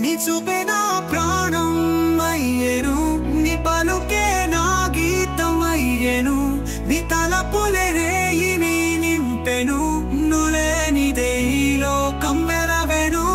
నీ చూపే నా ప్రాణం అయ్యేను, నీ పలుకే నా గీతం అయ్యేను, నీ తలపులే రేయిని నింపెను, నులేనిదే ఈ లోకం మెరవెను.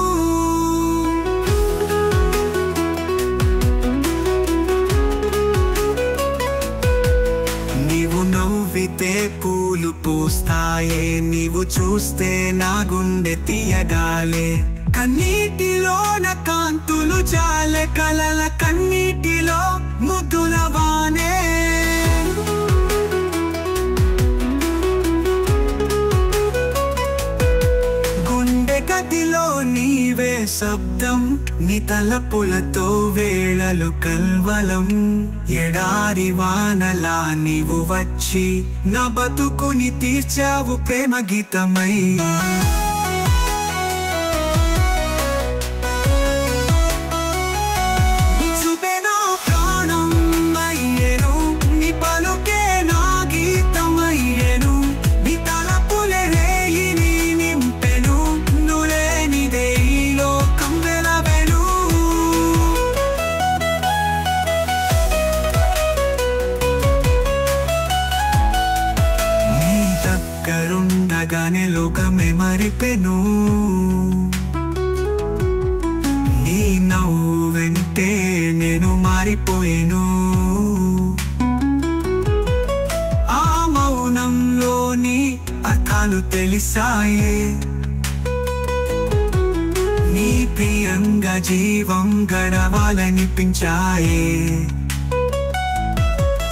నీవు నవ్వితే పూలు పూస్తాయే, నీవు చూస్తే నా గుండె తీయగాలే, కన్నీటిలోన కాంతులు జాలె, కలల కన్నీటిలో ముద్దుల వానే. గుండె గదిలో నీవే శబ్దం, నీ తలపులతో వేళలు కల్వలం, ఎడారి వానలా నీవు వచ్చి నా బతుకుని తీర్చావు ప్రేమ గీతమై. కరుండగానే లోకమే మరిపెను, నీ నవ్వు వెంటే నేను మారిపోయేను. ఆ మౌనంలోని అర్థాలు తెలిసాయే, నీ ప్రియంగా జీవం గడవాలనిపించాయే.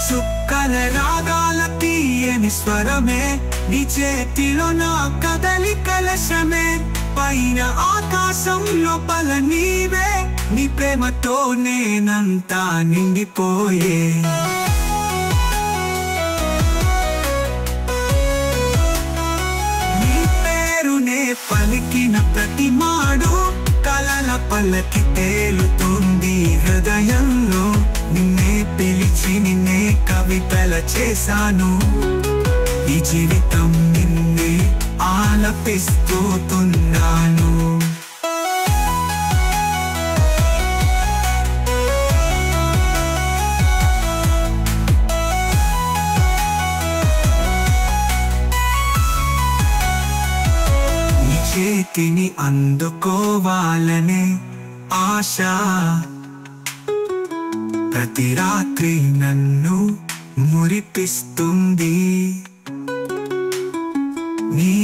చుక్కల రాగాల తీయని స్వరమే, నీ చేతిలో నా కదలి కలశమే, పైన ఆకాశం లోపల నీవే, నీ ప్రేమతో నేనంతా నిండిపోయే. నీ పేరునే పలికిన ప్రతి మాడు, కలల పల్లకి తేలుతుంది హృదయంలో, నిన్నే పిలిచి నిన్నే కవితల చేశాను, ఈ జీవితం నిన్నే ఆలపిస్తున్నాను. నీ చేతిని అందుకోవాలనే ఆశ ప్రతి రాత్రి నన్ను మురిపిస్తుంది, నీ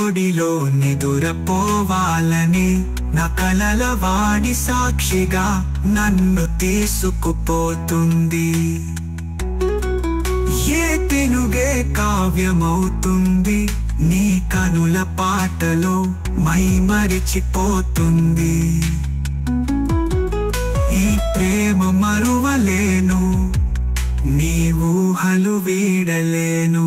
ఒడిలో నిదురపోవాలని నా కలల వాడి సాక్షిగా నన్ను తీసుకుపోతుంది. ఏ తెనుగే కావ్యమవుతుంది, నీ కనుల పాటలో మై మరిచిపోతుంది. ఈ ప్రేమ మరువలేను, నీ ఊహలు వీడలేను.